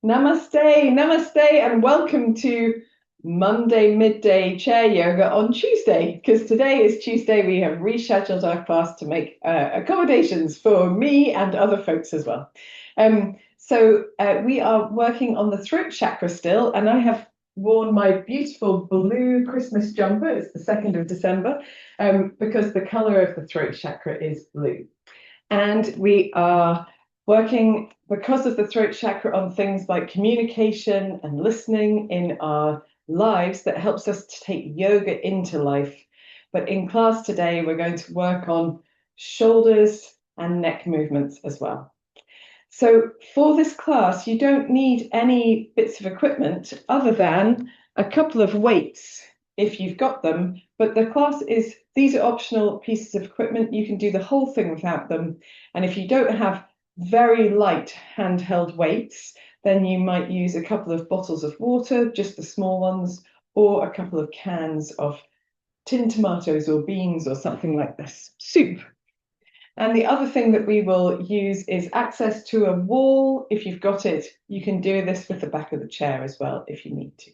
Namaste, namaste, and welcome to Monday midday chair yoga on Tuesday. Because today is Tuesday, we have rescheduled our class to make accommodations for me and other folks as well. We are working on the throat chakra still, and I have worn my beautiful blue Christmas jumper. It's the 2nd of December, because the color of the throat chakra is blue. And we are working, because of the throat chakra, on things like communication and listening in our lives that helps us to take yoga into life. But in class today, we're going to work on shoulders and neck movements as well. So for this class, you don't need any bits of equipment other than a couple of weights if you've got them, but these are optional pieces of equipment. You can do the whole thing without them. And if you don't have very light handheld weights, then you might use a couple of bottles of water, just the small ones, or a couple of cans of tinned tomatoes or beans or something like this, soup. And the other thing that we will use is access to a wall. If you've got it, you can do this with the back of the chair as well if you need to.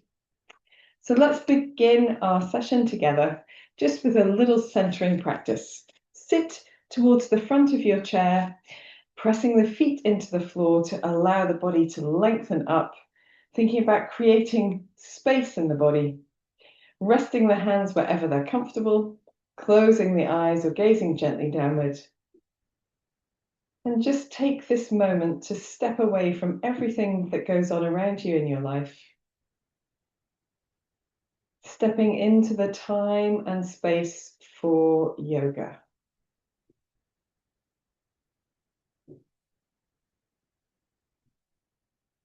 So let's begin our session together just with a little centering practice. Sit towards the front of your chair, pressing the feet into the floor to allow the body to lengthen up, thinking about creating space in the body, resting the hands wherever they're comfortable, closing the eyes or gazing gently downward. And just take this moment to step away from everything that goes on around you in your life. Stepping into the time and space for yoga.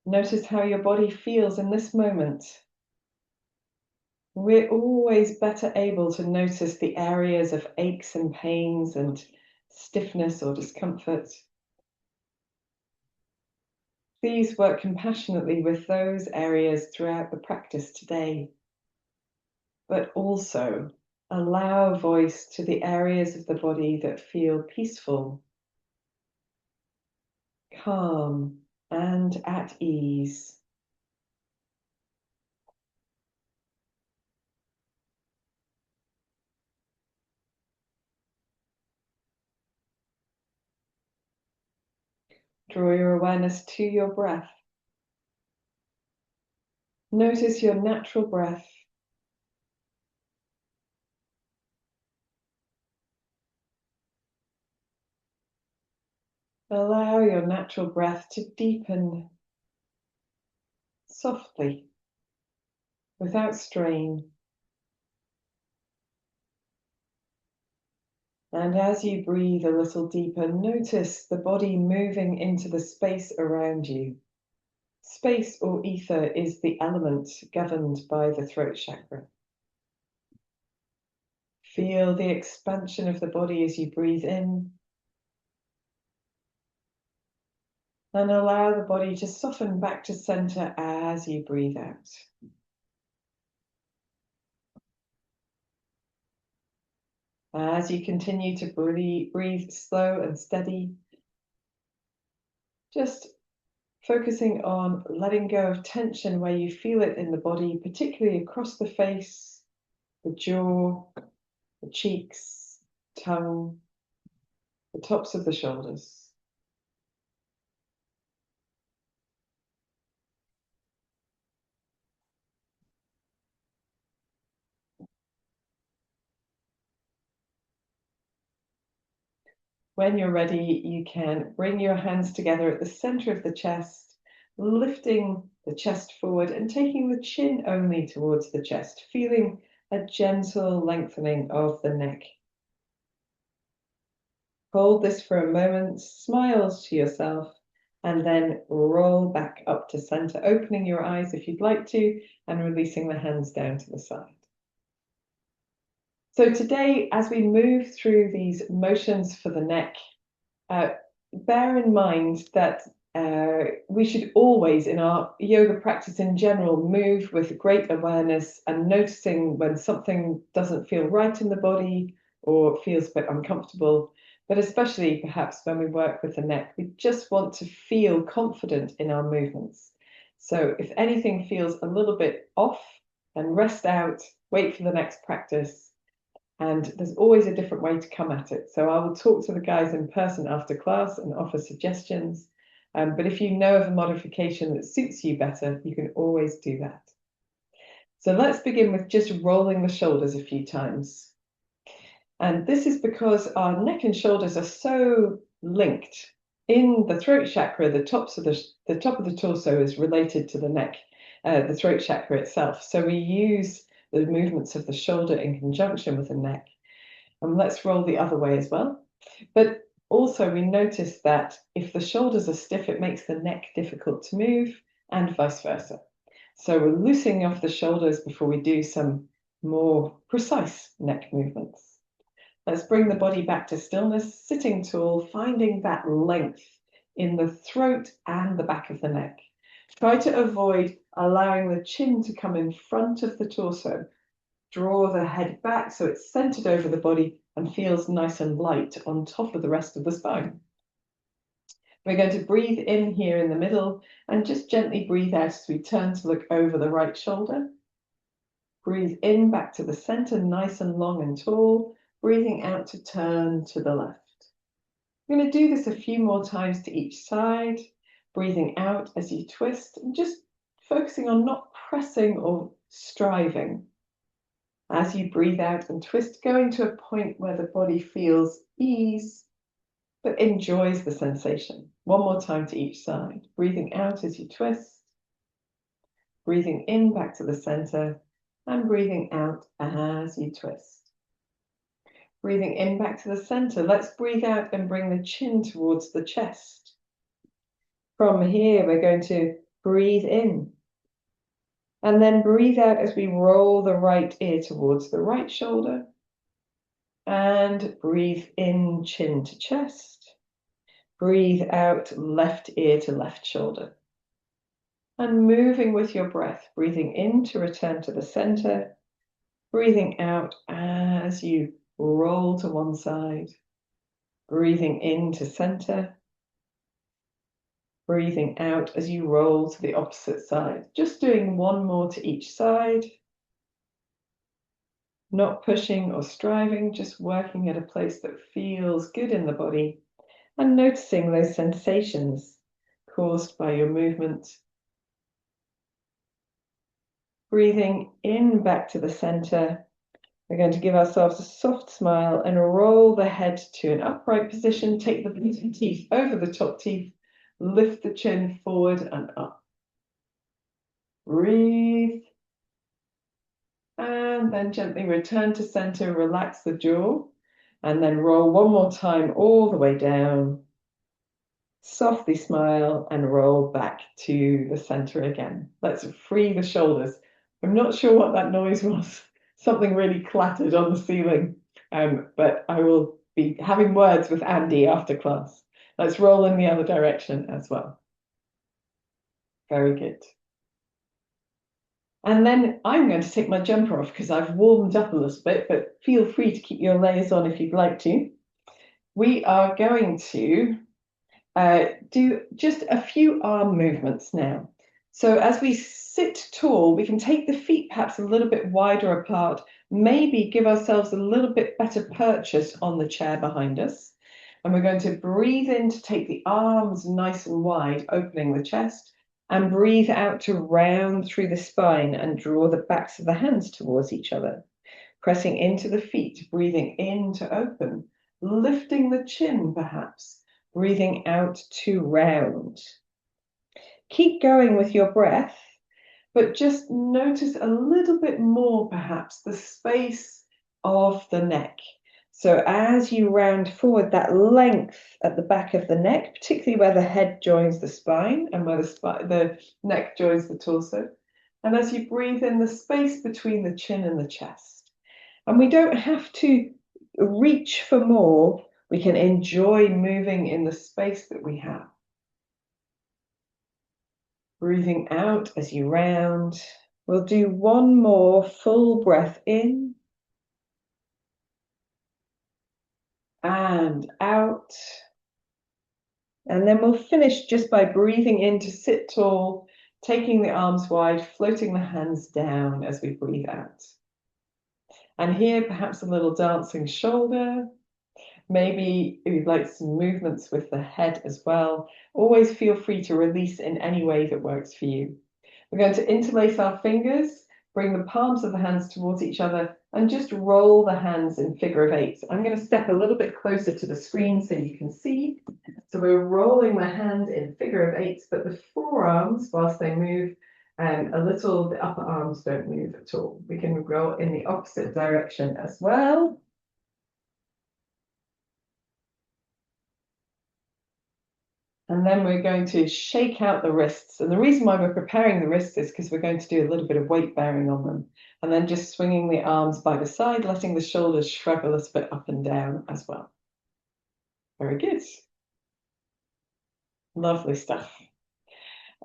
Notice how your body feels in this moment. We're always better able to notice the areas of aches and pains and stiffness or discomfort. Please work compassionately with those areas throughout the practice today, but also allow voice to the areas of the body that feel peaceful, calm, and at ease. Draw your awareness to your breath. Notice your natural breath. Allow your natural breath to deepen softly, without strain. And as you breathe a little deeper, notice the body moving into the space around you. Space or ether is the element governed by the throat chakra. Feel the expansion of the body as you breathe in. And allow the body to soften back to center as you breathe out. As you continue to breathe slow and steady, just focusing on letting go of tension where you feel it in the body, particularly across the face, the jaw, the cheeks, tongue, the tops of the shoulders. When you're ready, you can bring your hands together at the center of the chest, lifting the chest forward and taking the chin only towards the chest, feeling a gentle lengthening of the neck. Hold this for a moment, smile to yourself, and then roll back up to center, opening your eyes if you'd like to, and releasing the hands down to the side. So today, as we move through these motions for the neck, bear in mind that we should always, in our yoga practice in general, move with great awareness and noticing when something doesn't feel right in the body or feels a bit uncomfortable. But especially perhaps when we work with the neck, we just want to feel confident in our movements. So if anything feels a little bit off, then rest out, wait for the next practice. And there's always a different way to come at it. So I will talk to the guys in person after class and offer suggestions. But if you know of a modification that suits you better, you can always do that. So let's begin with just rolling the shoulders a few times. And this is because our neck and shoulders are so linked. In the throat chakra, the top of the torso is related to the neck, the throat chakra itself. So we use the movements of the shoulder in conjunction with the neck. And let's roll the other way as well. But also we notice that if the shoulders are stiff, it makes the neck difficult to move, and vice versa. So we're loosening off the shoulders before we do some more precise neck movements. Let's bring the body back to stillness, sitting tall, finding that length in the throat and the back of the neck. Try to avoid allowing the chin to come in front of the torso. Draw the head back so it's centered over the body and feels nice and light on top of the rest of the spine. We're going to breathe in here in the middle and just gently breathe out as we turn to look over the right shoulder. Breathe in back to the center, nice and long and tall. Breathing out to turn to the left. We're going to do this a few more times to each side. Breathing out as you twist and just focusing on not pressing or striving. As you breathe out and twist, going to a point where the body feels ease, but enjoys the sensation. One more time to each side. Breathing out as you twist. Breathing in back to the center and breathing out as you twist. Breathing in back to the center. Let's breathe out and bring the chin towards the chest. From here, we're going to breathe in. And then breathe out as we roll the right ear towards the right shoulder. And breathe in, chin to chest. Breathe out, left ear to left shoulder. And moving with your breath, breathing in to return to the center. Breathing out as you roll to one side, breathing into center, breathing out as you roll to the opposite side. Just doing one more to each side, not pushing or striving, just working at a place that feels good in the body and noticing those sensations caused by your movement. Breathing in back to the center. We're going to give ourselves a soft smile and roll the head to an upright position. Take the bottom teeth over the top teeth. Lift the chin forward and up. Breathe. And then gently return to center. Relax the jaw. And then roll one more time all the way down. Softly smile and roll back to the center again. Let's free the shoulders. I'm not sure what that noise was. Something really clattered on the ceiling, but I will be having words with Andy after class. Let's roll in the other direction as well. Very good. And then I'm going to take my jumper off because I've warmed up a little bit, but feel free to keep your layers on if you'd like to. We are going to do just a few arm movements now. So as we sit tall, we can take the feet perhaps a little bit wider apart, maybe give ourselves a little bit better purchase on the chair behind us. And we're going to breathe in to take the arms nice and wide, opening the chest, and breathe out to round through the spine and draw the backs of the hands towards each other. Pressing into the feet, breathing in to open, lifting the chin perhaps, breathing out to round. Keep going with your breath, but just notice a little bit more perhaps the space of the neck. So as you round forward, that length at the back of the neck, particularly where the head joins the spine and where the neck joins the torso. And as you breathe in, the space between the chin and the chest. And we don't have to reach for more. We can enjoy moving in the space that we have. Breathing out as you round. We'll do one more full breath in and out. And then we'll finish just by breathing in to sit tall, taking the arms wide, floating the hands down as we breathe out. And here, perhaps a little dancing shoulder. Maybe you'd like some movements with the head as well. Always feel free to release in any way that works for you. We're going to interlace our fingers, bring the palms of the hands towards each other, and just roll the hands in figure of eights. I'm going to step a little bit closer to the screen so you can see. So we're rolling the hand in figure of eights, but the forearms, whilst they move a little, the upper arms don't move at all. We can go in the opposite direction as well. And then we're going to shake out the wrists. And the reason why we're preparing the wrists is because we're going to do a little bit of weight bearing on them. And then just swinging the arms by the side, letting the shoulders shrug a little bit up and down as well. Very good. Lovely stuff.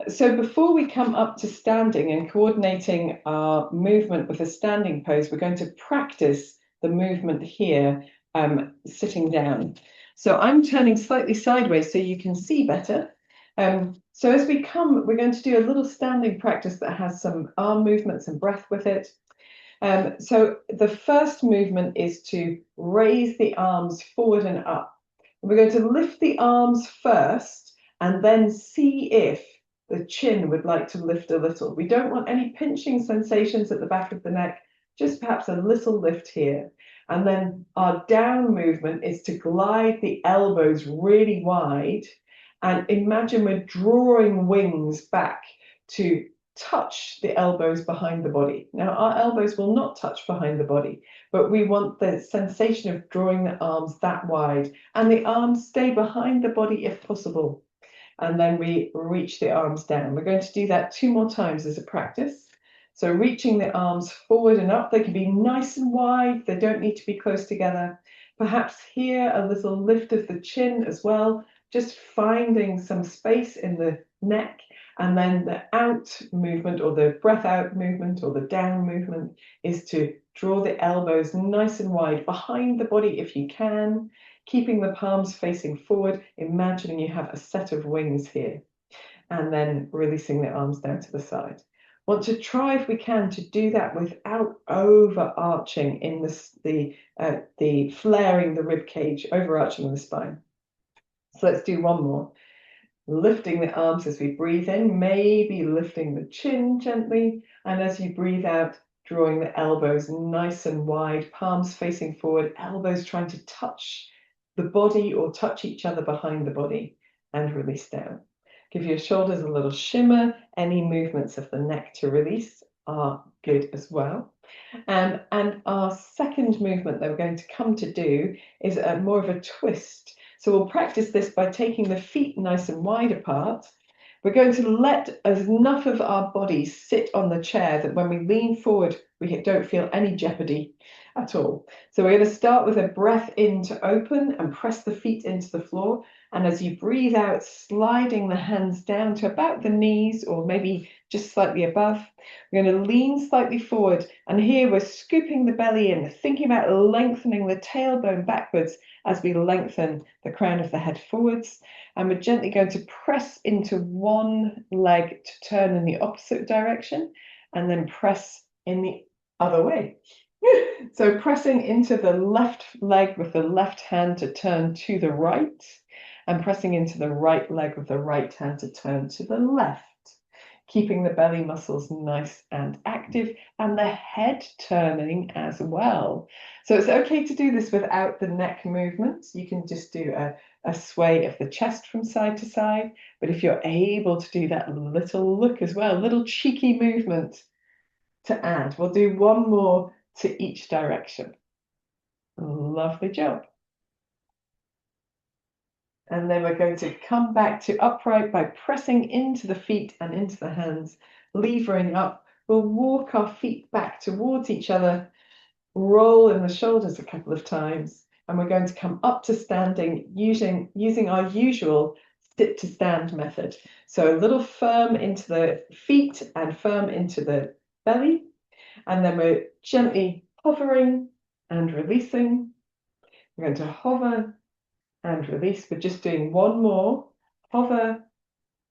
So before we come up to standing and coordinating our movement with a standing pose, we're going to practice the movement here, sitting down. So I'm turning slightly sideways so you can see better. So as we come, we're going to do a little standing practice that has some arm movements and breath with it. So the first movement is to raise the arms forward and up. We're going to lift the arms first and then see if the chin would like to lift a little. We don't want any pinching sensations at the back of the neck, just perhaps a little lift here. And then our down movement is to glide the elbows really wide and imagine we're drawing wings back to touch the elbows behind the body. Now, our elbows will not touch behind the body, but we want the sensation of drawing the arms that wide, and the arms stay behind the body if possible. And then we reach the arms down. We're going to do that 2 more times as a practice. So reaching the arms forward and up, they can be nice and wide. They don't need to be close together. Perhaps here, a little lift of the chin as well, just finding some space in the neck. And then the out movement, or the breath out movement, or the down movement, is to draw the elbows nice and wide behind the body if you can, keeping the palms facing forward, imagining you have a set of wings here, and then releasing the arms down to the side. Want to try, if we can, to do that without overarching in the flaring the rib cage, overarching the spine. So let's do one more. Lifting the arms as we breathe in, maybe lifting the chin gently, and as you breathe out, drawing the elbows nice and wide, palms facing forward, elbows trying to touch the body or touch each other behind the body, and release down. Give your shoulders a little shimmer. Any movements of the neck to release are good as well. And our second movement that we're going to come to do is more of a twist. So we'll practice this by taking the feet nice and wide apart. We're going to let enough of our bodies sit on the chair that when we lean forward, we don't feel any jeopardy at all. So we're going to start with a breath in to open and press the feet into the floor. And as you breathe out, sliding the hands down to about the knees or maybe just slightly above. We're going to lean slightly forward. And here we're scooping the belly in, thinking about lengthening the tailbone backwards as we lengthen the crown of the head forwards. And we're gently going to press into one leg to turn in the opposite direction and then press in the other way. So pressing into the left leg with the left hand to turn to the right, and pressing into the right leg with the right hand to turn to the left, keeping the belly muscles nice and active and the head turning as well. So it's okay to do this without the neck movements. You can just do a sway of the chest from side to side. But if you're able to do that little look as well, little cheeky movement to add, we'll do one more to each direction. Lovely job. And then we're going to come back to upright by pressing into the feet and into the hands, levering up. We'll walk our feet back towards each other, roll in the shoulders a couple of times, and we're going to come up to standing using our usual sit to stand method. So a little firm into the feet and firm into the belly, and then we're gently hovering and releasing. We're going to hover and release. We're just doing one more, hover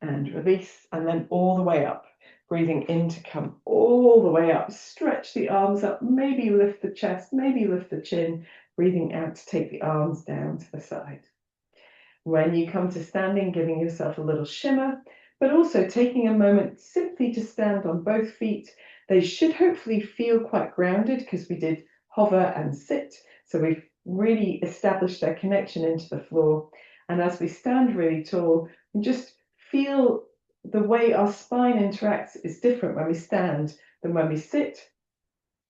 and release, and then all the way up. breathing in to come all the way up. Stretch the arms up, maybe lift the chest, maybe lift the chin. Breathing out to take the arms down to the side. When you come to standing, giving yourself a little shimmer, but also taking a moment simply to stand on both feet. They should hopefully feel quite grounded because we did hover and sit. So we've really established their connection into the floor. And as we stand really tall, and just feel the way our spine interacts is different when we stand than when we sit.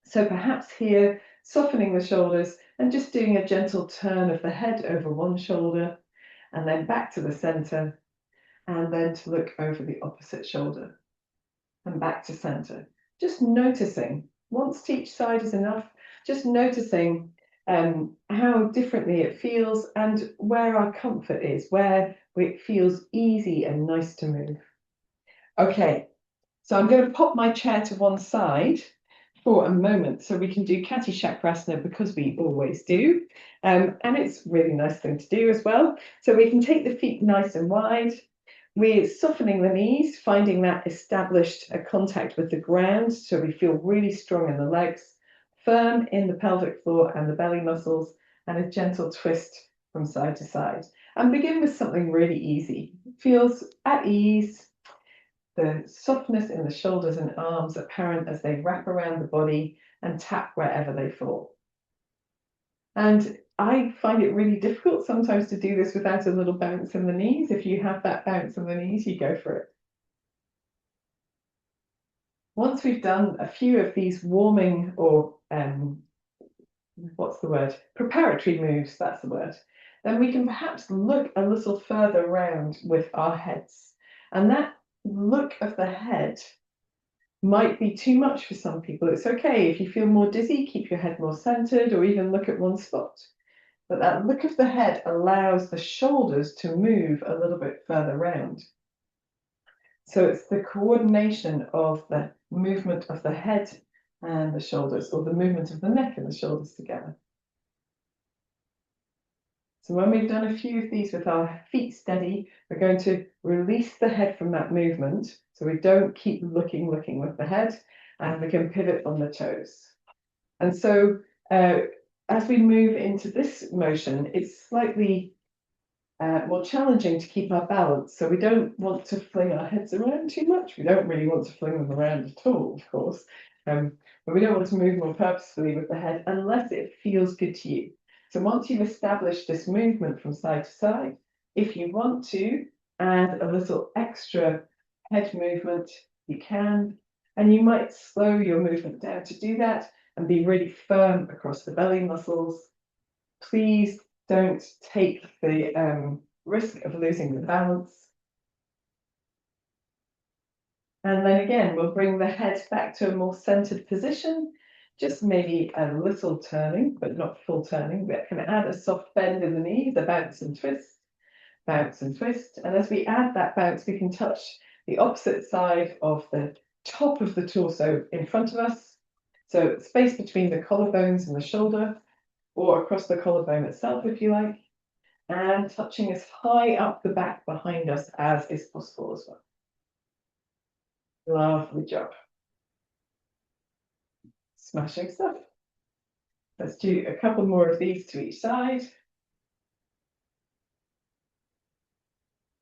So perhaps here, softening the shoulders and just doing a gentle turn of the head over one shoulder, and then back to the center, and then to look over the opposite shoulder and back to center. Just noticing, once to each side is enough, just noticing how differently it feels and where our comfort is, where it feels easy and nice to move. Okay, so I'm going to pop my chair to one side for a moment so we can do Kati Chakrasana, because we always do. And it's a really nice thing to do as well. So we can take the feet nice and wide. We're softening the knees, finding that established contact with the ground so we feel really strong in the legs, firm in the pelvic floor and the belly muscles, and a gentle twist from side to side. And begin with something really easy. It feels at ease. The softness in the shoulders and arms apparent as they wrap around the body and tap wherever they fall. And I find it really difficult sometimes to do this without a little bounce in the knees. If you have that bounce in the knees, you go for it. Once we've done a few of these warming or preparatory moves, that's the word, then we can perhaps look a little further around with our heads. And that look of the head might be too much for some people. It's okay if you feel more dizzy, keep your head more centered, or even look at one spot. But that look of the head allows the shoulders to move a little bit further round. So it's the coordination of the movement of the head and the shoulders, or the movement of the neck and the shoulders together. So when we've done a few of these with our feet steady, we're going to release the head from that movement. So we don't keep looking with the head, and we can pivot on the toes. And so as we move into this motion, it's slightly more challenging to keep our balance. So we don't want to fling our heads around too much. We don't really want to fling them around at all, of course. But we don't want to move more purposefully with the head unless it feels good to you. So once you've established this movement from side to side, if you want to add a little extra head movement, you can. And you might slow your movement down to do that and be really firm across the belly muscles. Please don't take the risk of losing the balance. And then again, we'll bring the head back to a more centered position. Just maybe a little turning, but not full turning. We can add a soft bend in the knees, a bounce and twist, bounce and twist. And as we add that bounce, we can touch the opposite side of the top of the torso in front of us. So space between the collarbones and the shoulder, or across the collarbone itself, if you like, and touching as high up the back behind us as is possible as well. Lovely job. Smashing stuff. Let's do a couple more of these to each side.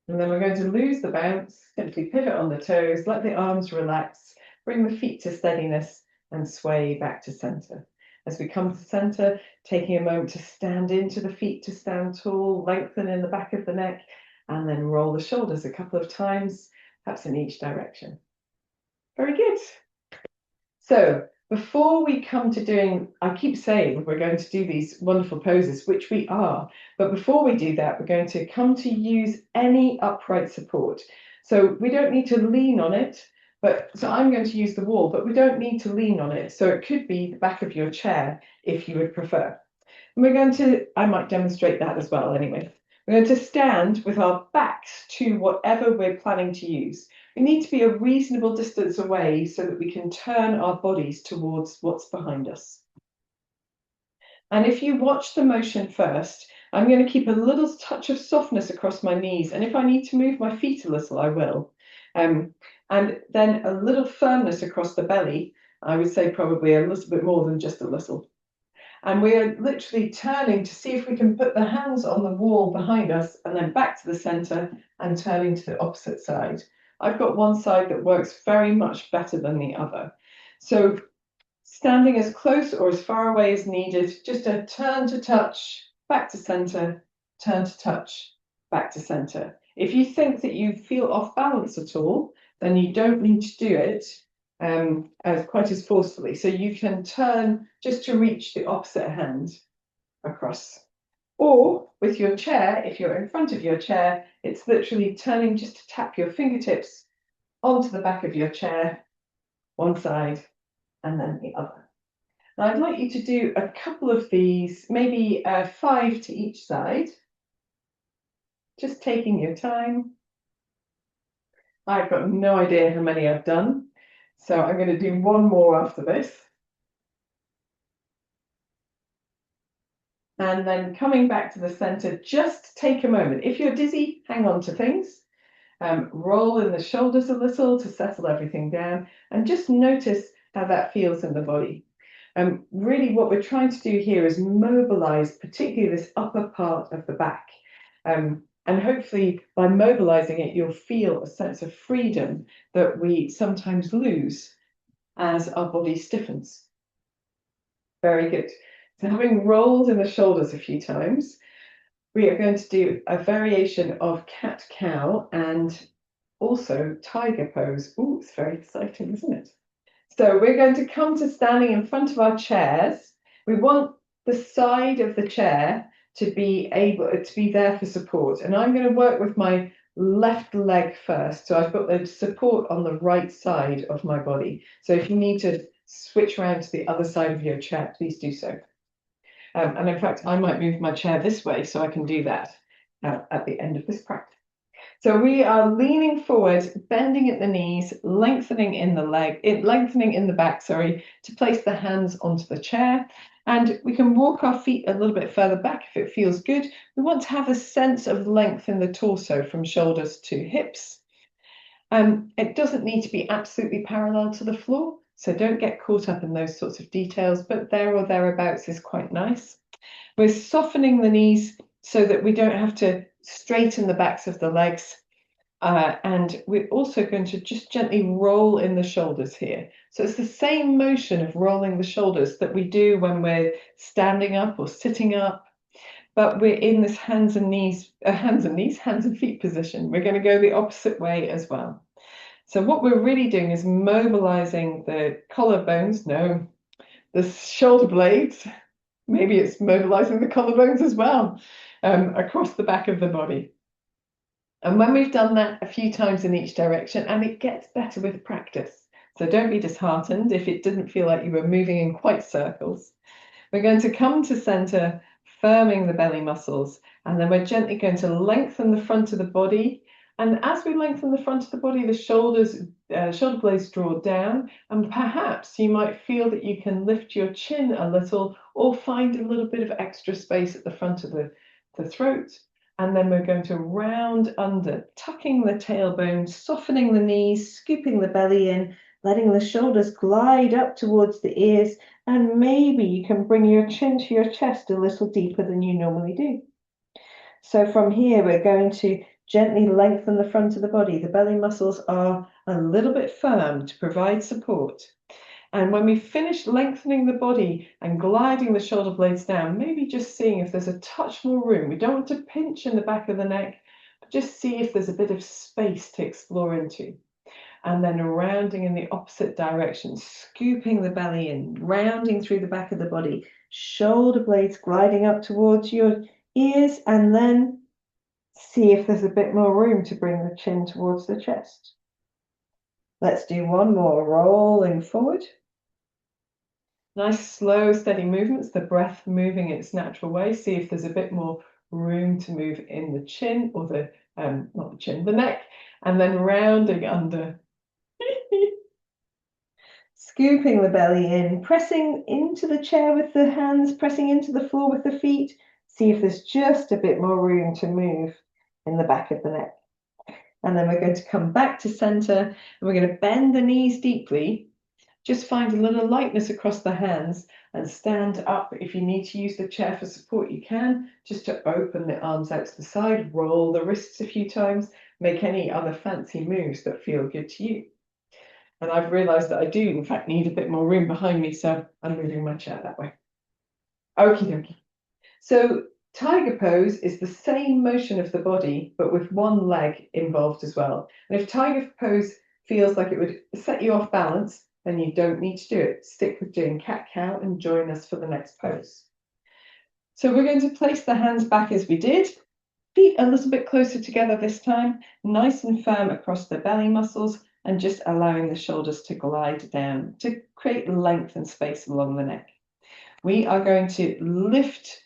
And then we're going to lose the bounce, simply pivot on the toes, let the arms relax, bring the feet to steadiness and sway back to center. As we come to center, taking a moment to stand into the feet to stand tall, lengthen in the back of the neck, and then roll the shoulders a couple of times, perhaps in each direction. Very good. So before we come to doing, I keep saying we're going to do these wonderful poses, which we are, but before we do that, we're going to come to use any upright support. So we don't need to lean on it, so I'm going to use the wall, but we don't need to lean on it. So it could be the back of your chair if you would prefer. And we're going to, I might demonstrate that as well anyway. We're going to stand with our backs to whatever we're planning to use. We need to be a reasonable distance away so that we can turn our bodies towards what's behind us. And if you watch the motion first, I'm going to keep a little touch of softness across my knees. And if I need to move my feet a little, I will. And then a little firmness across the belly. I would say probably a little bit more than just a little. And we are literally turning to see if we can put the hands on the wall behind us and then back to the center and turning to the opposite side. I've got one side that works very much better than the other. So standing as close or as far away as needed, just a turn to touch, back to center, turn to touch, back to center. If you think that you feel off balance at all, then you don't need to do it as quite as forcefully. So you can turn just to reach the opposite hand across. Or with your chair, if you're in front of your chair, it's literally turning just to tap your fingertips onto the back of your chair, one side and then the other. Now I'd like you to do a couple of these, maybe 5 to each side. Just taking your time. I've got no idea how many I've done, so I'm going to do one more after this. And then coming back to the center, just take a moment. If you're dizzy, hang on to things. Roll in the shoulders a little to settle everything down, and just notice how that feels in the body. Really what we're trying to do here is mobilize particularly this upper part of the back. And hopefully by mobilizing it, you'll feel a sense of freedom that we sometimes lose as our body stiffens. Very good. So having rolled in the shoulders a few times, we are going to do a variation of cat-cow and also tiger pose. Oh, it's very exciting, isn't it? So we're going to come to standing in front of our chairs. We want the side of the chair to be able to be there for support. And I'm going to work with my left leg first. So I've got the support on the right side of my body. So if you need to switch around to the other side of your chair, please do so. And in fact, I might move my chair this way so I can do that at the end of this practice. So we are leaning forward, bending at the knees, lengthening in the back, to place the hands onto the chair. And we can walk our feet a little bit further back if it feels good. We want to have a sense of length in the torso from shoulders to hips. It doesn't need to be absolutely parallel to the floor, so don't get caught up in those sorts of details, but there or thereabouts is quite nice. We're softening the knees so that we don't have to straighten the backs of the legs. And we're also going to just gently roll in the shoulders here. So it's the same motion of rolling the shoulders that we do when we're standing up or sitting up, but we're in this hands and feet position. We're going to go the opposite way as well. So what we're really doing is mobilizing the collarbones, the shoulder blades. Maybe it's mobilizing the collarbones as well, across the back of the body. And when we've done that a few times in each direction, and it gets better with practice, so don't be disheartened if it didn't feel like you were moving in quite circles. We're going to come to center, firming the belly muscles, and then we're gently going to lengthen the front of the body. And as we lengthen the front of the body, the shoulder blades draw down, and perhaps you might feel that you can lift your chin a little or find a little bit of extra space at the front of the throat. And then we're going to round under, tucking the tailbone, softening the knees, scooping the belly in, letting the shoulders glide up towards the ears, and maybe you can bring your chin to your chest a little deeper than you normally do. So from here, we're going to gently lengthen the front of the body. The belly muscles are a little bit firm to provide support. And when we finish lengthening the body and gliding the shoulder blades down, maybe just seeing if there's a touch more room. We don't want to pinch in the back of the neck, but just see if there's a bit of space to explore into. And then rounding in the opposite direction, scooping the belly in, rounding through the back of the body, shoulder blades gliding up towards your ears, and then see if there's a bit more room to bring the chin towards the chest. Let's do one more, rolling forward. Nice, slow, steady movements, the breath moving its natural way. See if there's a bit more room to move in the chin, or the neck, and then rounding under. Scooping the belly in, pressing into the chair with the hands, pressing into the floor with the feet. See if there's just a bit more room to move in the back of the neck. And then we're going to come back to center, and we're going to bend the knees deeply. Just find a little lightness across the hands and stand up. If you need to use the chair for support, you can, just to open the arms out to the side, roll the wrists a few times, make any other fancy moves that feel good to you. And I've realized that I do, in fact, need a bit more room behind me, so I'm moving my chair that way. Okie dokie. So tiger pose is the same motion of the body, but with one leg involved as well. And if tiger pose feels like it would set you off balance, then you don't need to do it. Stick with doing cat-cow and join us for the next pose. So we're going to place the hands back as we did. Feet a little bit closer together this time, nice and firm across the belly muscles, and just allowing the shoulders to glide down to create length and space along the neck. We are going to lift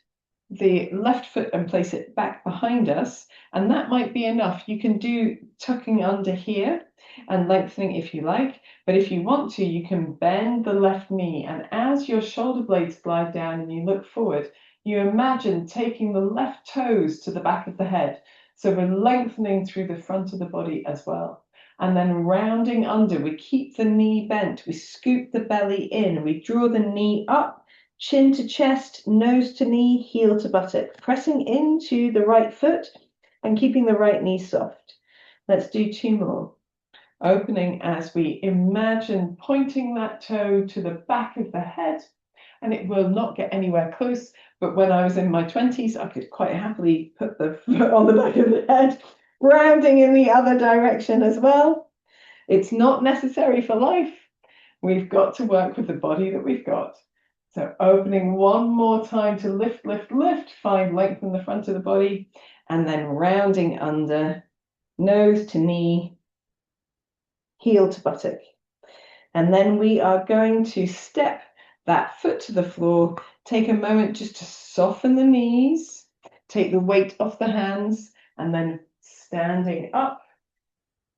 the left foot and place it back behind us, and that might be enough. You can do tucking under here and lengthening if you like, but if you want to, you can bend the left knee, and as your shoulder blades glide down and you look forward, you imagine taking the left toes to the back of the head. So we're lengthening through the front of the body as well. And then rounding under, we keep the knee bent, we scoop the belly in, we draw the knee up, chin to chest, nose to knee, heel to buttock, pressing into the right foot and keeping the right knee soft. Let's do 2 more. Opening as we imagine pointing that toe to the back of the head, and it will not get anywhere close, but when I was in my 20s, I could quite happily put the foot on the back of the head, rounding in the other direction as well. It's not necessary for life. We've got to work with the body that we've got. So opening one more time to lift, lift, lift, find length in the front of the body, and then rounding under, nose to knee, heel to buttock. And then we are going to step that foot to the floor, take a moment just to soften the knees, take the weight off the hands, and then standing up,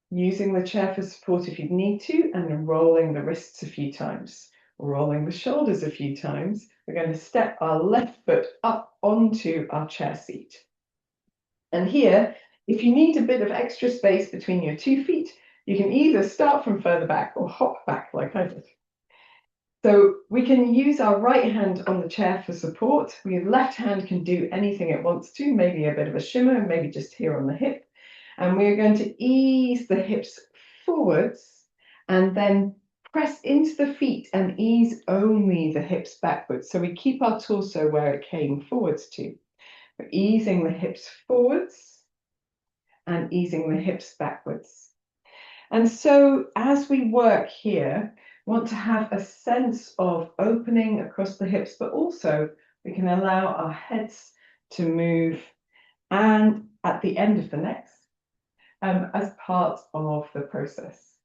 using the chair for support if you need to, and then rolling the wrists a few times, rolling the shoulders a few times. We're going to step our left foot up onto our chair seat. And here, if you need a bit of extra space between your 2 feet, you can either start from further back or hop back like I did. So we can use our right hand on the chair for support. Your left hand can do anything it wants to, maybe a bit of a shimmer, maybe just here on the hip. And we're going to ease the hips forwards and then press into the feet and ease only the hips backwards. So we keep our torso where it came forwards to. We're easing the hips forwards and easing the hips backwards. And so as we work here, want to have a sense of opening across the hips, but also we can allow our heads to move and at the end of the neck as part of the process.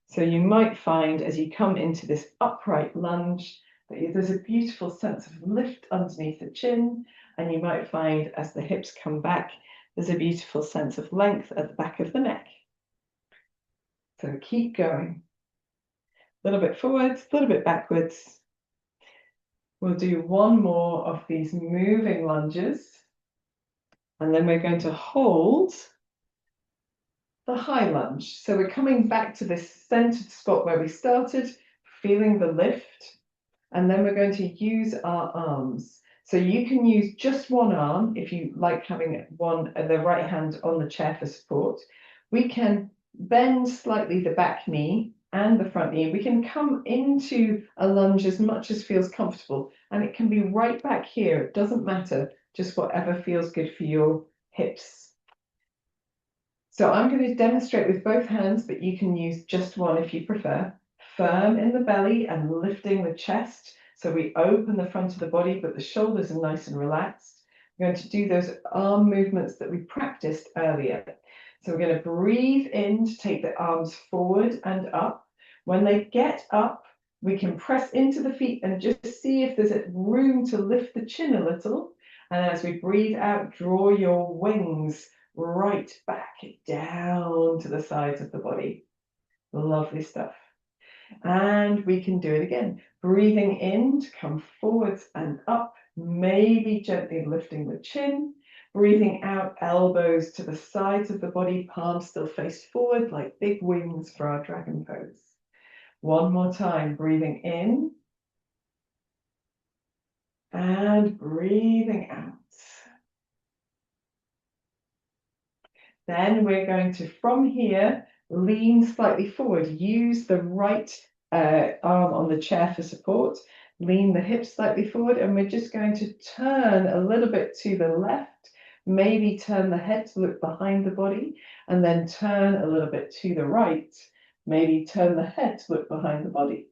So you might find as you come into this upright lunge that there's a beautiful sense of lift underneath the chin, and you might find as the hips come back, there's a beautiful sense of length at the back of the neck. So keep going. A little bit forwards, a little bit backwards. We'll do 1 more of these moving lunges, and then we're going to hold the high lunge. So we're coming back to this centered spot where we started, feeling the lift, and then we're going to use our arms. So you can use just 1 arm if you like having the right hand on the chair for support. We can bend slightly the back knee and the front knee. We can come into a lunge as much as feels comfortable, and it can be right back here. It doesn't matter, just whatever feels good for your hips. So I'm going to demonstrate with both hands, but you can use just 1 if you prefer. Firm in the belly and lifting the chest. So we open the front of the body, but the shoulders are nice and relaxed. We're going to do those arm movements that we practiced earlier. So we're going to breathe in to take the arms forward and up. When they get up, we can press into the feet and just see if there's room to lift the chin a little. And as we breathe out, draw your wings right back down to the sides of the body. Lovely stuff. And we can do it again. Breathing in to come forwards and up, maybe gently lifting the chin. Breathing out, elbows to the sides of the body, palms still face forward like big wings for our dragon pose. One more time, breathing in and breathing out. Then we're going to, from here, lean slightly forward. Use the right arm on the chair for support. Lean the hips slightly forward, and we're just going to turn a little bit to the left. Maybe turn the head to look behind the body, and then turn a little bit to the right. Maybe turn the head to look behind the body.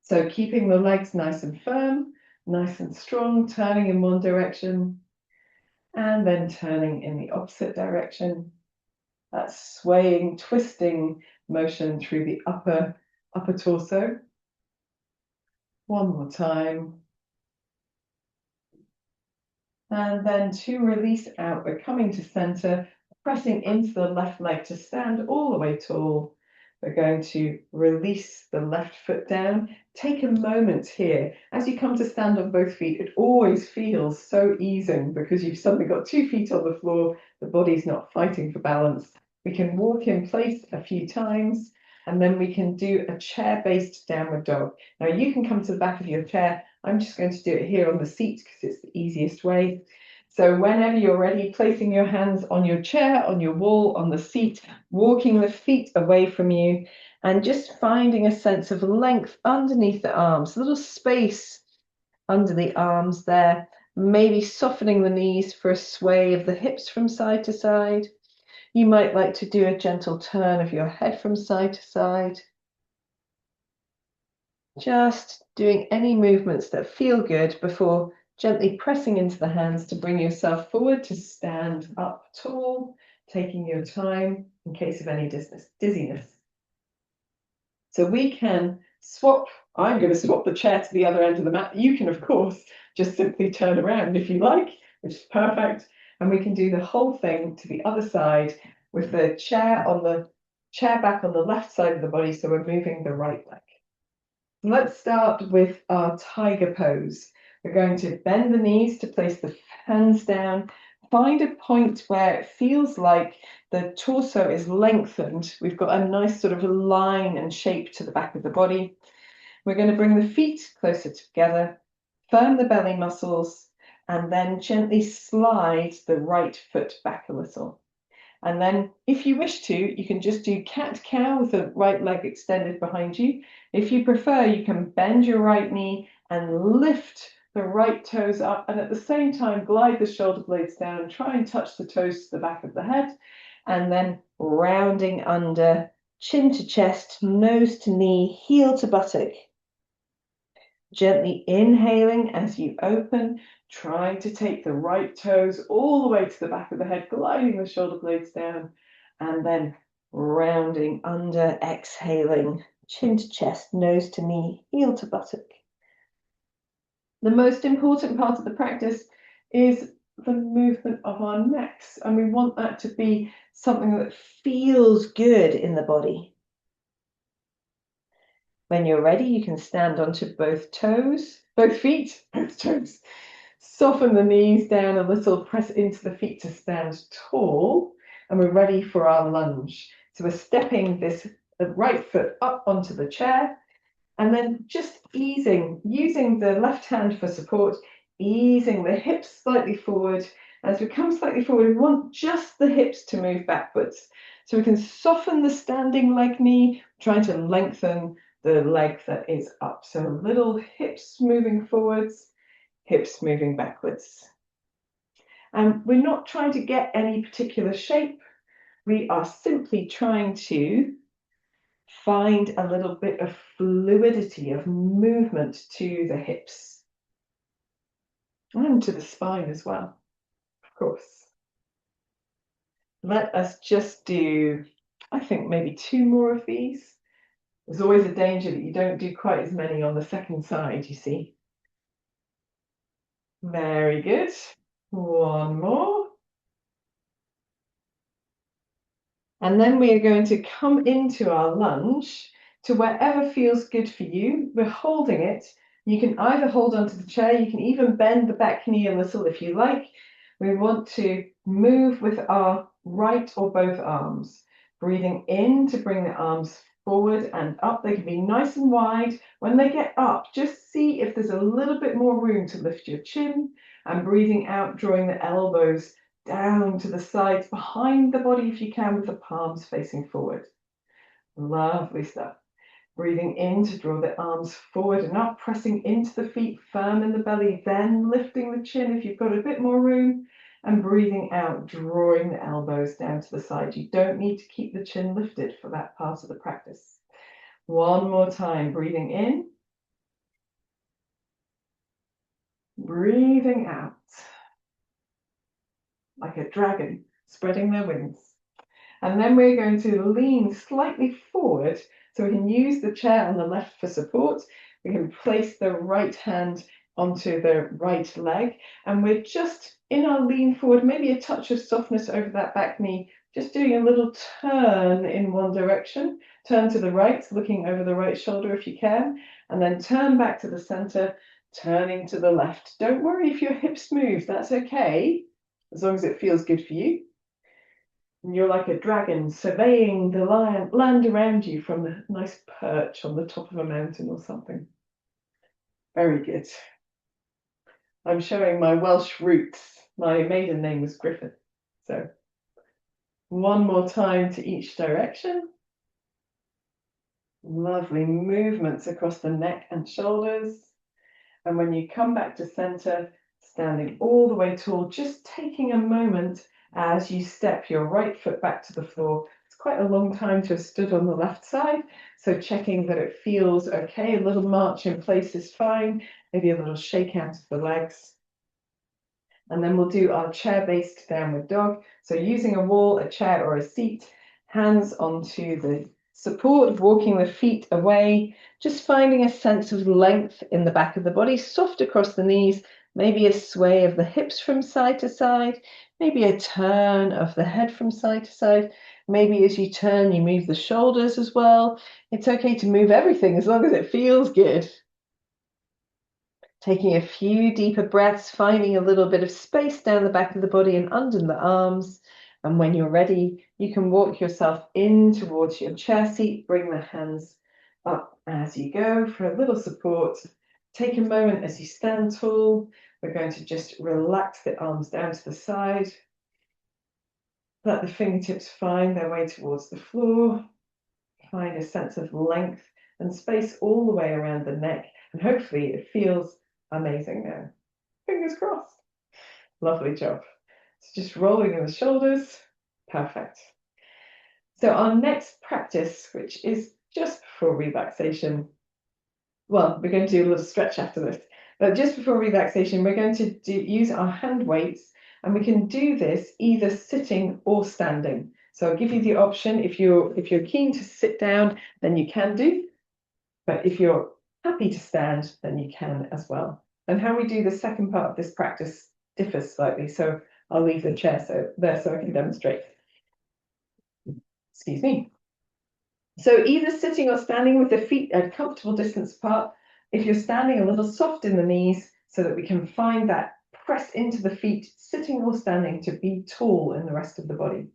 So keeping the legs nice and firm, nice and strong, turning in one direction, and then turning in the opposite direction. That swaying, twisting motion through the upper torso. One more time. And then to release out, we're coming to center, pressing into the left leg to stand all the way tall. We're going to release the left foot down. Take a moment here. As you come to stand on both feet, it always feels so easing because you've suddenly got 2 feet on the floor. The body's not fighting for balance. We can walk in place a few times, and then we can do a chair-based downward dog. Now you can come to the back of your chair. I'm just going to do it here on the seat because it's the easiest way. So whenever you're ready, placing your hands on your chair, on your wall, on the seat, walking the feet away from you, and just finding a sense of length underneath the arms, a little space under the arms there, maybe softening the knees for a sway of the hips from side to side. You might like to do a gentle turn of your head from side to side. Just doing any movements that feel good before gently pressing into the hands to bring yourself forward to stand up tall, taking your time in case of any dizziness. So we can swap. I'm going to swap the chair to the other end of the mat. You can, of course, just simply turn around if you like, which is perfect. And we can do the whole thing to the other side with the chair back on the left side of the body. So we're moving the right leg. Let's start with our tiger pose. We're going to bend the knees to place the hands down. Find a point where it feels like the torso is lengthened. We've got a nice sort of line and shape to the back of the body. We're going to bring the feet closer together, firm the belly muscles, and then gently slide the right foot back a little. And then if you wish to, you can just do cat-cow with the right leg extended behind you. If you prefer, you can bend your right knee and lift the right toes up, and at the same time glide the shoulder blades down, try and touch the toes to the back of the head, and then rounding under, chin to chest, nose to knee, heel to buttock. Gently inhaling as you open, trying to take the right toes all the way to the back of the head, gliding the shoulder blades down, and then rounding under, exhaling, chin to chest, nose to knee, heel to buttock. The most important part of the practice is the movement of our necks, and we want that to be something that feels good in the body. When you're ready, you can stand onto both toes, both feet, both toes. Soften the knees down a little, press into the feet to stand tall, and we're ready for our lunge. So we're stepping the right foot up onto the chair, and then just easing, using the left hand for support, easing the hips slightly forward. As we come slightly forward, we want just the hips to move backwards. So we can soften the standing leg knee, trying to lengthen the leg that is up. So little hips moving forwards, hips moving backwards. And we're not trying to get any particular shape. We are simply trying to find a little bit of fluidity, of movement to the hips and to the spine as well, of course. Let us just do, I think, maybe 2 more of these. There's always a danger that you don't do quite as many on the second side, you see. Very good. 1 more. And then we are going to come into our lunge to wherever feels good for you. We're holding it. You can either hold onto the chair, you can even bend the back knee a little if you like. We want to move with our right or both arms. Breathing in to bring the arms forward and up. They can be nice and wide. When they get up, just see if there's a little bit more room to lift your chin, and breathing out, drawing the elbows down to the sides behind the body if you can, with the palms facing forward. Lovely stuff. Breathing in to draw the arms forward and up, pressing into the feet, firm in the belly, then lifting the chin if you've got a bit more room, and breathing out, drawing the elbows down to the side. You don't need to keep the chin lifted for that part of the practice. One more time, breathing in, breathing out, like a dragon spreading their wings. And then we're going to lean slightly forward so we can use the chair on the left for support. We can place the right hand onto the right leg, and we're just in our lean forward, maybe a touch of softness over that back knee, just doing a little turn in one direction. Turn to the right, looking over the right shoulder if you can, and then turn back to the center, turning to the left. Don't worry if your hips move, that's okay, as long as it feels good for you. And you're like a dragon surveying the land around you from a nice perch on the top of a mountain or something. Very good. I'm showing my Welsh roots. My maiden name was Griffith. So one more time to each direction. Lovely movements across the neck and shoulders. And when you come back to center, standing all the way tall, just taking a moment as you step your right foot back to the floor. It's quite a long time to have stood on the left side, so checking that it feels okay. A little march in place is fine, maybe a little shake out of the legs. And then we'll do our chair-based downward dog. So using a wall, a chair, or a seat, hands onto the support, walking the feet away, just finding a sense of length in the back of the body, soft across the knees, maybe a sway of the hips from side to side, maybe a turn of the head from side to side. Maybe as you turn, you move the shoulders as well. It's okay to move everything as long as it feels good. Taking a few deeper breaths, finding a little bit of space down the back of the body and under the arms. And when you're ready, you can walk yourself in towards your chair seat. Bring the hands up as you go for a little support. Take a moment as you stand tall. We're going to just relax the arms down to the side. Let the fingertips find their way towards the floor. Find a sense of length and space all the way around the neck. And hopefully it feels amazing now. Fingers crossed. Lovely job. So just rolling in the shoulders. Perfect. So our next practice, which is just before relaxation, well, we're going to do a little stretch after this, but just before relaxation, we're going to use our hand weights, and we can do this either sitting or standing. So I'll give you the option. If you're keen to sit down, then you can do, but if you're happy to stand, then you can as well. And how we do the second part of this practice differs slightly, so I'll leave the chair so I can demonstrate. Excuse me. So either sitting or standing with the feet at a comfortable distance apart. If you're standing, a little soft in the knees so that we can find that press into the feet, sitting or standing, to be tall in the rest of the body.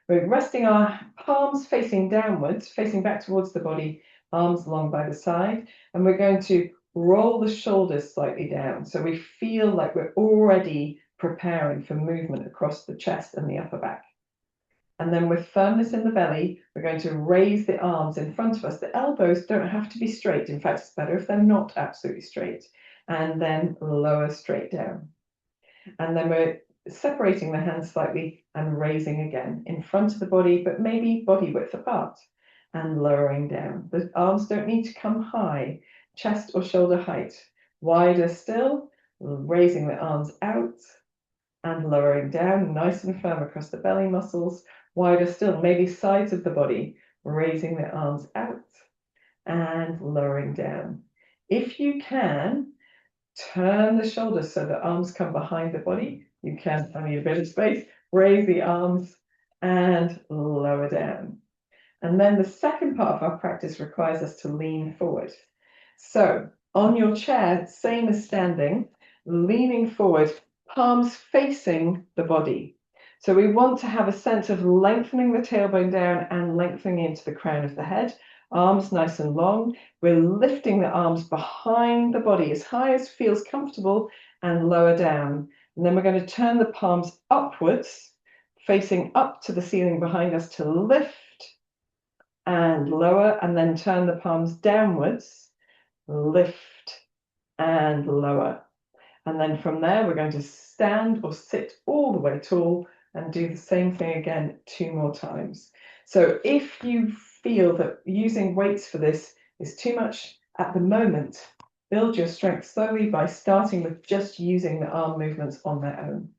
We're resting our palms facing downwards, facing back towards the body, arms along by the side, and we're going to roll the shoulders slightly down so we feel like we're already preparing for movement across the chest and the upper back. And then with firmness in the belly, we're going to raise the arms in front of us. The elbows don't have to be straight. In fact, it's better if they're not absolutely straight. And then lower straight down. And then we're separating the hands slightly and raising again in front of the body, but maybe body width apart, and lowering down. The arms don't need to come high, chest or shoulder height. Wider still, raising the arms out and lowering down, nice and firm across the belly muscles. Wider still, maybe sides of the body, raising the arms out and lowering down. If you can, turn the shoulders so the arms come behind the body. You can, I need a bit of space, raise the arms and lower down. And then the second part of our practice requires us to lean forward. So on your chair, same as standing, leaning forward, palms facing the body. So we want to have a sense of lengthening the tailbone down and lengthening into the crown of the head. Arms nice and long. We're lifting the arms behind the body as high as feels comfortable and lower down. And then we're going to turn the palms upwards, facing up to the ceiling behind us to lift and lower, and then turn the palms downwards, lift and lower. And then from there, we're going to stand or sit all the way tall and do the same thing again 2 more times. So if you feel that using weights for this is too much at the moment, build your strength slowly by starting with just using the arm movements on their own.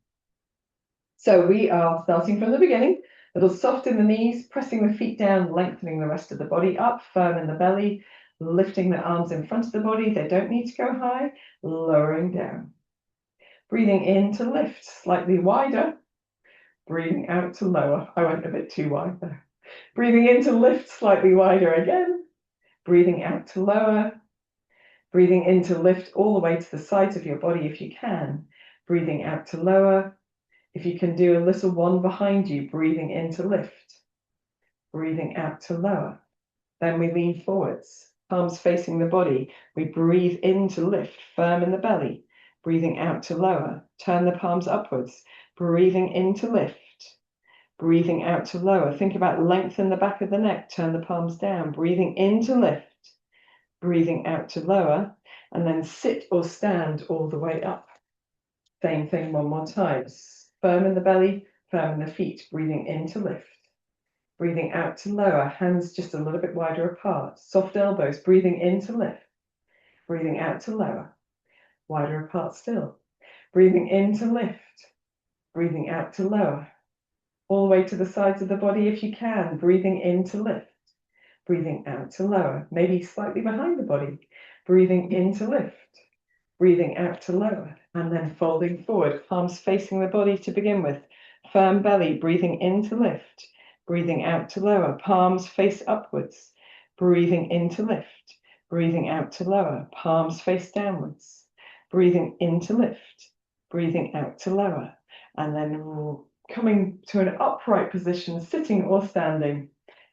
So we are starting from the beginning, a little soft in the knees, pressing the feet down, lengthening the rest of the body up, firm in the belly, lifting the arms in front of the body. They don't need to go high, lowering down. Breathing in to lift, slightly wider. Breathing out to lower. I went a bit too wide there. Breathing in to lift, slightly wider again. Breathing out to lower. Breathing in to lift all the way to the sides of your body if you can. Breathing out to lower. If you can do a little one behind you, breathing in to lift. Breathing out to lower. Then we lean forwards, palms facing the body. We breathe in to lift, firm in the belly. Breathing out to lower, turn the palms upwards, breathing in to lift, breathing out to lower. Think about lengthen the back of the neck, turn the palms down, breathing in to lift, breathing out to lower, and then sit or stand all the way up. Same thing 1 more time. Firm in the belly, firm in the feet, breathing in to lift, breathing out to lower, hands just a little bit wider apart, soft elbows, breathing in to lift, breathing out to lower. Wider apart still. Breathing in to lift, breathing out to lower. All the way to the sides of the body if you can. Breathing in to lift, breathing out to lower. Maybe slightly behind the body. Breathing in to lift, breathing out to lower. And then folding forward, palms facing the body to begin with. Firm belly, breathing in to lift, breathing out to lower. Palms face upwards, breathing in to lift, breathing out to lower. Palms face downwards. Breathing in to lift, breathing out to lower, and then coming to an upright position, sitting or standing,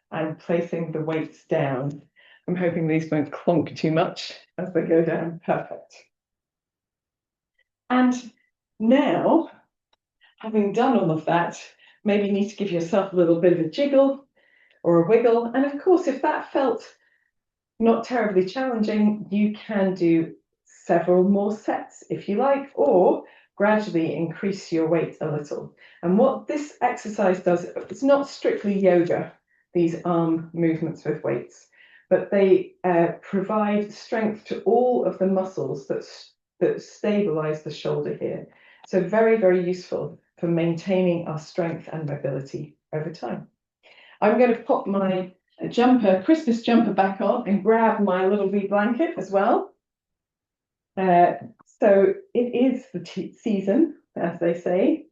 and placing the weights down. I'm hoping these won't clonk too much as they go down. Perfect. And now, having done all of that, maybe you need to give yourself a little bit of a jiggle or a wiggle. And of course, if that felt not terribly challenging, you can do several more sets if you like, or gradually increase your weight a little. And what this exercise does, it's not strictly yoga, these arm movements with weights, but they provide strength to all of the muscles that stabilize the shoulder here. So very, very useful for maintaining our strength and mobility over time. I'm going to pop my jumper, Christmas jumper back on and grab my little wee blanket as well. So it is the season, as they say,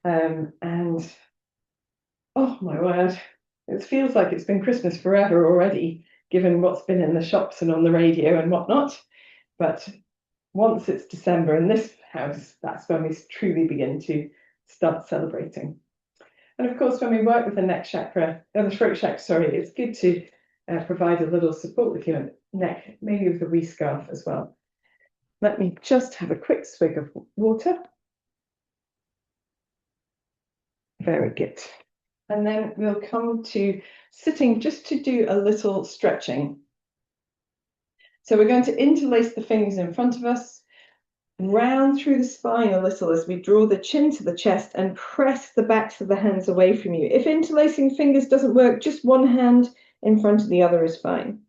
and oh my word, it feels like it's been Christmas forever already, given what's been in the shops and on the radio and whatnot. But once it's December in this house, that's when we truly begin to start celebrating. And of course, when we work with the neck chakra, the throat chakra, sorry, it's good to provide a little support with your neck, maybe with a wee scarf as well. Let me just have a quick swig of water. Very good. And then we'll come to sitting just to do a little stretching. So we're going to interlace the fingers in front of us, round through the spine a little as we draw the chin to the chest and press the backs of the hands away from you. If interlacing fingers doesn't work, just one hand in front of the other is fine.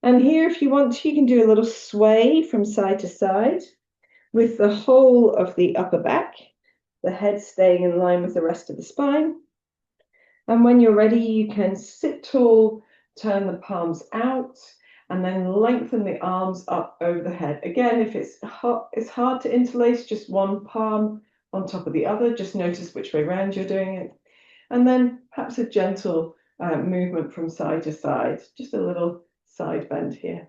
And here, if you want to, you can do a little sway from side to side with the whole of the upper back, the head staying in line with the rest of the spine. And when you're ready, you can sit tall, turn the palms out, and then lengthen the arms up over the head. Again, if it's hard to interlace, just one palm on top of the other. Just notice which way around you're doing it. And then perhaps a gentle movement from side to side, just a little side bend here.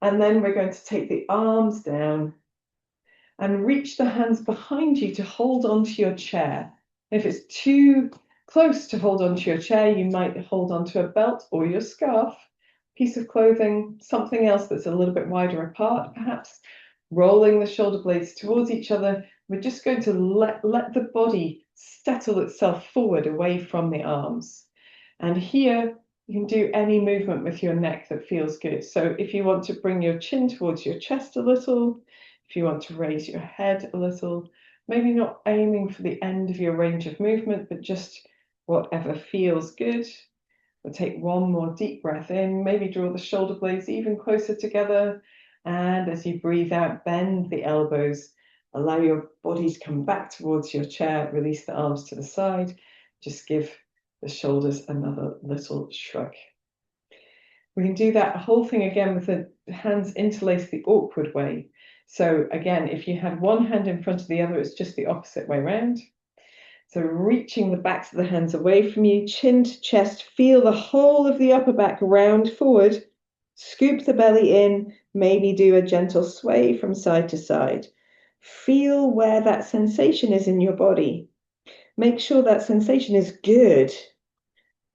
And then we're going to take the arms down and reach the hands behind you to hold onto your chair. If it's too close to hold onto your chair, you might hold onto a belt or your scarf, piece of clothing, something else that's a little bit wider apart, perhaps. Rolling the shoulder blades towards each other. We're just going to let the body settle itself forward away from the arms. And here you can do any movement with your neck that feels good. So if you want to bring your chin towards your chest a little, if you want to raise your head a little, maybe not aiming for the end of your range of movement, but just whatever feels good. We'll take one more deep breath in, maybe draw the shoulder blades even closer together. And as you breathe out, bend the elbows, allow your body to come back towards your chair, release the arms to the side, just give the shoulders another little shrug. We can do that whole thing again with the hands interlaced the awkward way. So again, if you had one hand in front of the other, it's just the opposite way round. So reaching the backs of the hands away from you, chin to chest, feel the whole of the upper back round forward, scoop the belly in, maybe do a gentle sway from side to side. Feel where that sensation is in your body. Make sure that sensation is good.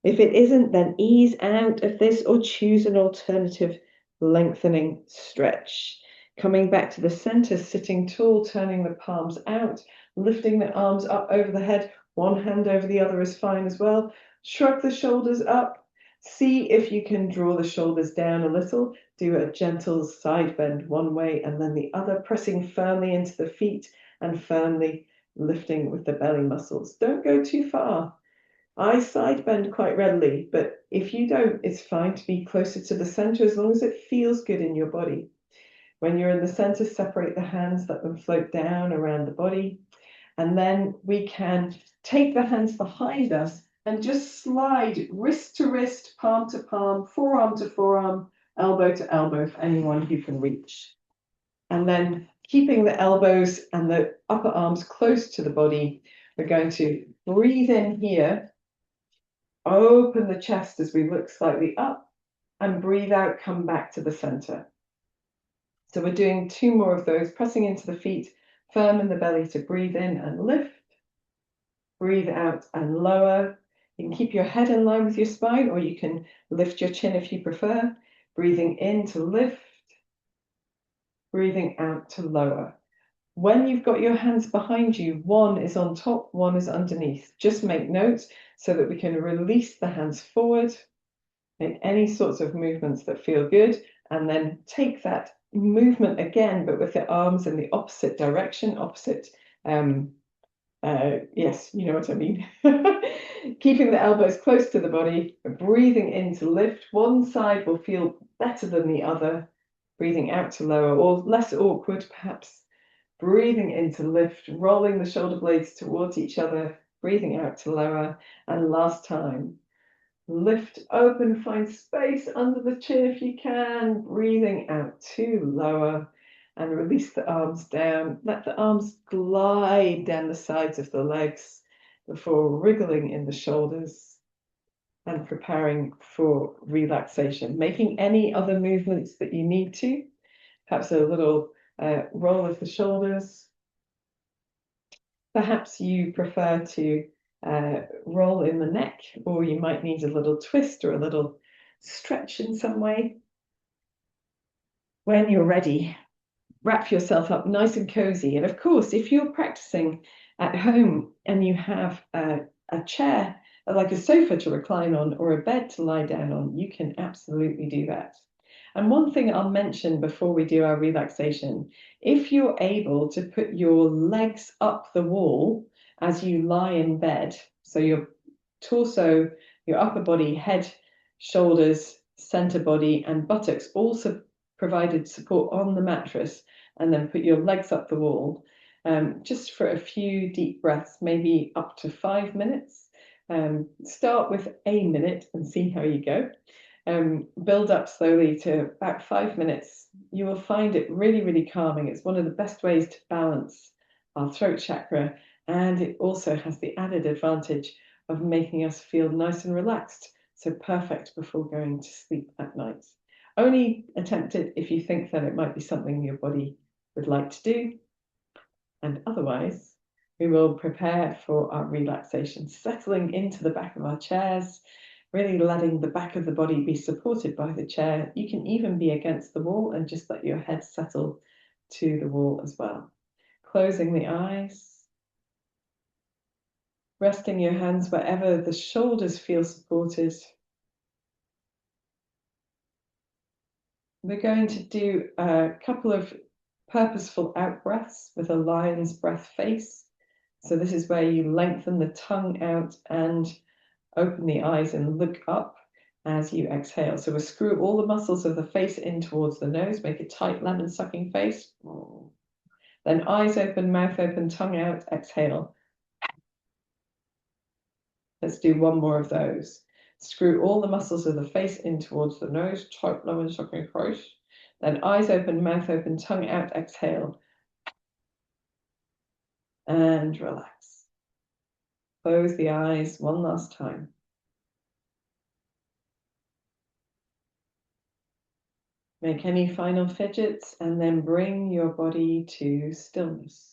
If it isn't, then ease out of this or choose an alternative lengthening stretch. Coming back to the center, sitting tall, turning the palms out, lifting the arms up over the head. One hand over the other is fine as well. Shrug the shoulders up. See if you can draw the shoulders down a little. Do a gentle side bend one way and then the other, pressing firmly into the feet and firmly lifting with the belly muscles. Don't go too far. I side bend quite readily, but if you don't, it's fine to be closer to the center as long as it feels good in your body. When you're in the center, separate the hands, let them float down around the body. And then we can take the hands behind us and just slide wrist to wrist, palm to palm, forearm to forearm, elbow to elbow for anyone who can reach. And then keeping the elbows and the upper arms close to the body, we're going to breathe in here. Open the chest as we look slightly up and breathe out, come back to the center. So we're doing two more of those, pressing into the feet, firm in the belly to breathe in and lift. Breathe out and lower. You can keep your head in line with your spine or you can lift your chin if you prefer. Breathing in to lift. Breathing out to lower. When you've got your hands behind you, one is on top, one is underneath. Just make notes so that we can release the hands forward, make any sorts of movements that feel good, and then take that movement again, but with the arms in the opposite direction, yes, you know what I mean. Keeping the elbows close to the body, breathing in to lift. One side will feel better than the other. Breathing out to lower, or less awkward perhaps. Breathing in to lift, rolling the shoulder blades towards each other, breathing out to lower. And last time, lift open, find space under the chin if you can, breathing out to lower, and release the arms down. Let the arms glide down the sides of the legs before wriggling in the shoulders and preparing for relaxation. Making any other movements that you need to, perhaps a little roll of the shoulders. Perhaps you prefer to roll in the neck, or you might need a little twist or a little stretch in some way. When you're ready, wrap yourself up nice and cozy. And of course, if you're practicing at home and you have a chair, like a sofa to recline on or a bed to lie down on, you can absolutely do that. And one thing I'll mention before we do our relaxation, if you're able to put your legs up the wall as you lie in bed, so your torso, your upper body, head, shoulders, center body, and buttocks also provided support on the mattress, and then put your legs up the wall, just for a few deep breaths, maybe up to 5 minutes. Start with a minute and see how you go. Build up slowly to about 5 minutes. You will find it really, really calming. It's one of the best ways to balance our throat chakra, and it also has the added advantage of making us feel nice and relaxed. So perfect before going to sleep at night. Only attempt it if you think that it might be something your body would like to do. And otherwise, we will prepare for our relaxation, settling into the back of our chairs, really letting the back of the body be supported by the chair. You can even be against the wall and just let your head settle to the wall as well. Closing the eyes, resting your hands wherever the shoulders feel supported. We're going to do a couple of purposeful out breaths with a lion's breath face. So this is where you lengthen the tongue out and open the eyes and look up as you exhale. So we'll screw all the muscles of the face in towards the nose, make a tight lemon sucking face. Then eyes open, mouth open, tongue out, exhale. Let's do one more of those. Screw all the muscles of the face in towards the nose, tight lemon sucking face. Then eyes open, mouth open, tongue out, exhale. And relax. Close the eyes one last time. Make any final fidgets and then bring your body to stillness.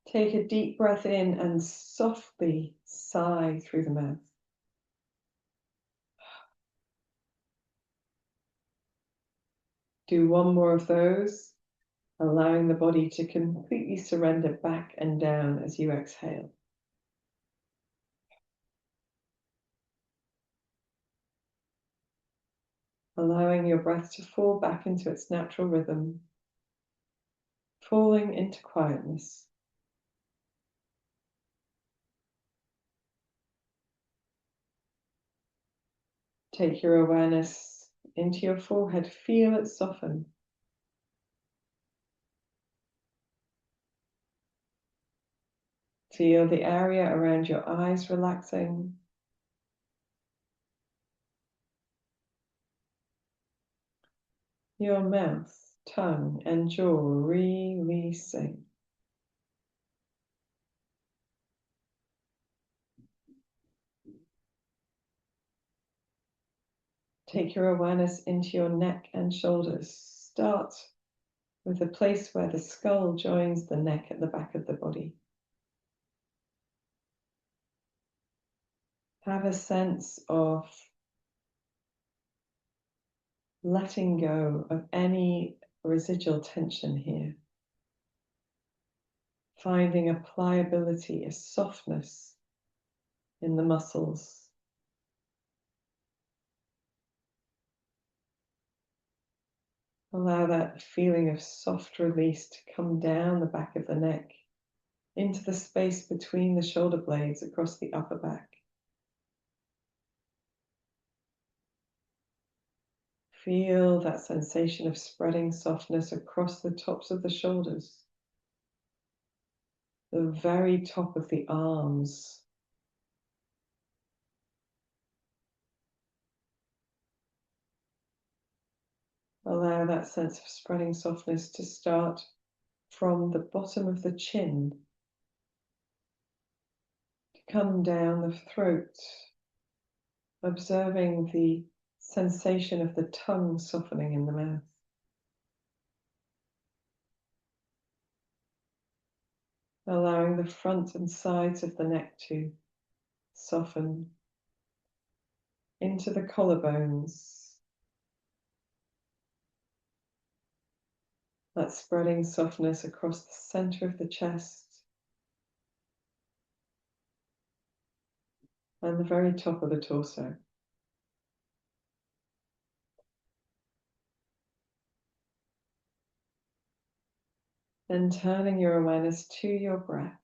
Take a deep breath in and softly sigh through the mouth. Do one more of those, allowing the body to completely surrender back and down as you exhale. Allowing your breath to fall back into its natural rhythm, falling into quietness. Take your awareness into your forehead, feel it soften. Feel the area around your eyes relaxing. Your mouth, tongue, and jaw releasing. Take your awareness into your neck and shoulders. Start with the place where the skull joins the neck at the back of the body. Have a sense of letting go of any residual tension here. Finding a pliability, a softness in the muscles. Allow that feeling of soft release to come down the back of the neck, into the space between the shoulder blades across the upper back. Feel that sensation of spreading softness across the tops of the shoulders, the very top of the arms. Allow that sense of spreading softness to start from the bottom of the chin, to come down the throat, observing the sensation of the tongue softening in the mouth. Allowing the front and sides of the neck to soften into the collarbones. That spreading softness across the center of the chest and the very top of the torso. Then turning your awareness to your breath,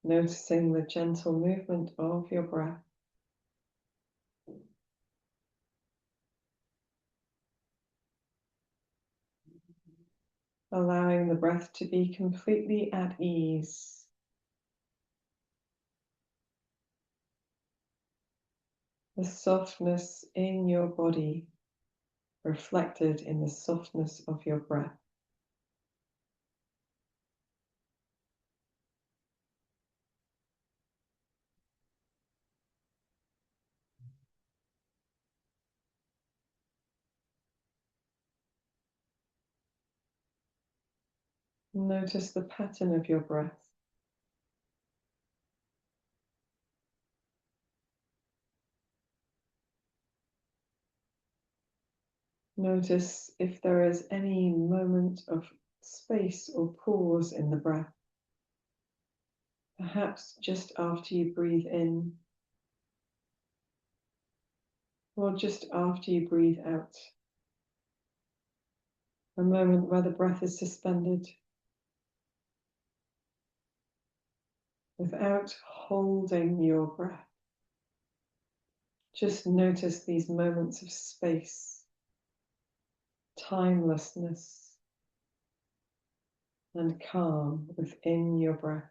noticing the gentle movement of your breath. Allowing the breath to be completely at ease. The softness in your body reflected in the softness of your breath. Notice the pattern of your breath. Notice if there is any moment of space or pause in the breath. Perhaps just after you breathe in, or just after you breathe out. A moment where the breath is suspended without holding your breath. Just notice these moments of space, timelessness, and calm within your breath.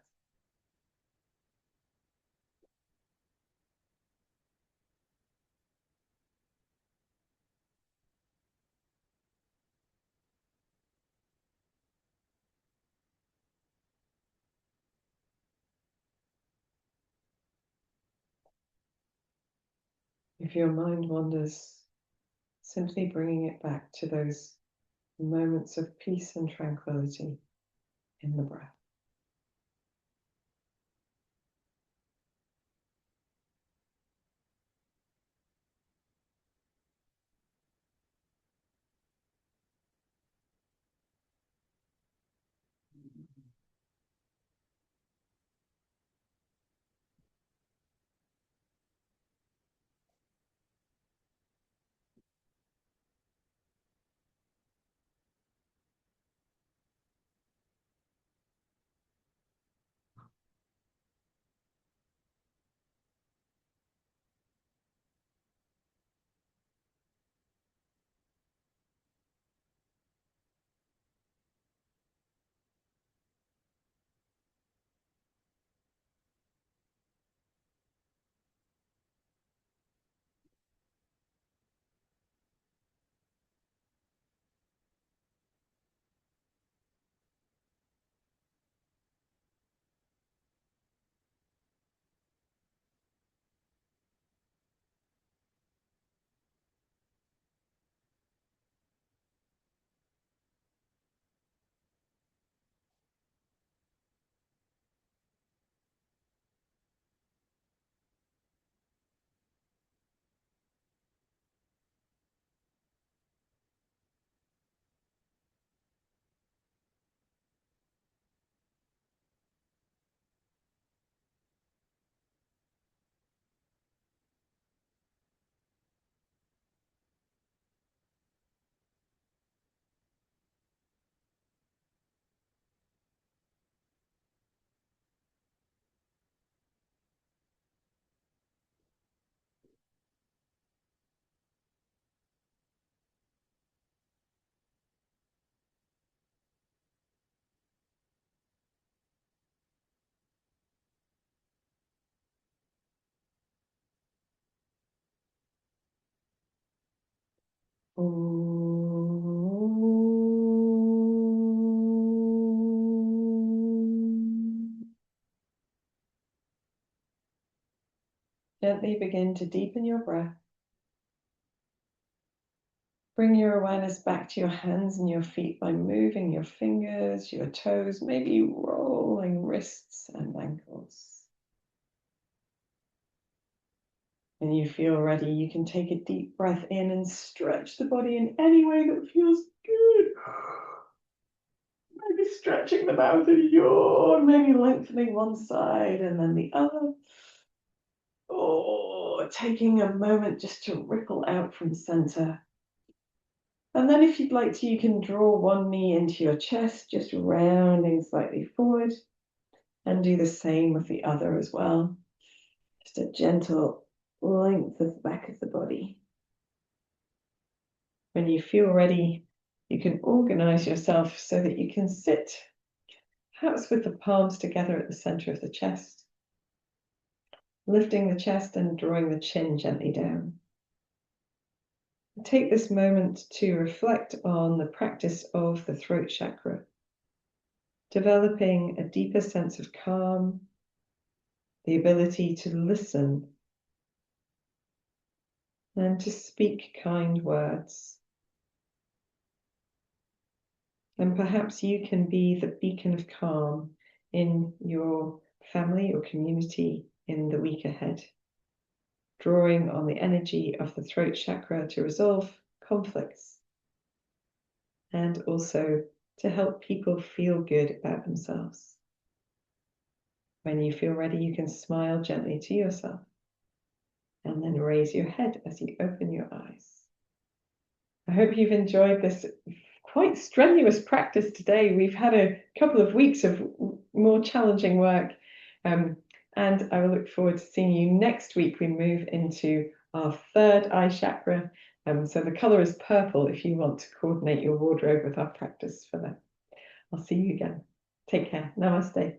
If your mind wanders, simply bringing it back to those moments of peace and tranquility in the breath. Gently begin to deepen your breath. Bring your awareness back to your hands and your feet by moving your fingers, your toes, maybe rolling wrists and ankles. When you feel ready, you can take a deep breath in and stretch the body in any way that feels good. Maybe stretching the mouth and yawn, maybe lengthening one side and then the other. Or taking a moment just to ripple out from center. And then if you'd like to, you can draw one knee into your chest, just rounding slightly forward, and do the same with the other as well. Just a gentle length of the back of the body. When you feel ready, you can organize yourself so that you can sit, perhaps with the palms together at the center of the chest, lifting the chest and drawing the chin gently down. Take this moment to reflect on the practice of the throat chakra, developing a deeper sense of calm, the ability to listen, and to speak kind words. And perhaps you can be the beacon of calm in your family or community in the week ahead, drawing on the energy of the throat chakra to resolve conflicts and also to help people feel good about themselves. When you feel ready, you can smile gently to yourself and then raise your head as you open your eyes. I hope you've enjoyed this quite strenuous practice today. We've had a couple of weeks of more challenging work, and I will look forward to seeing you next week. We move into our third eye chakra, so the color is purple if you want to coordinate your wardrobe with our practice for that. I'll see you again. Take care. Namaste.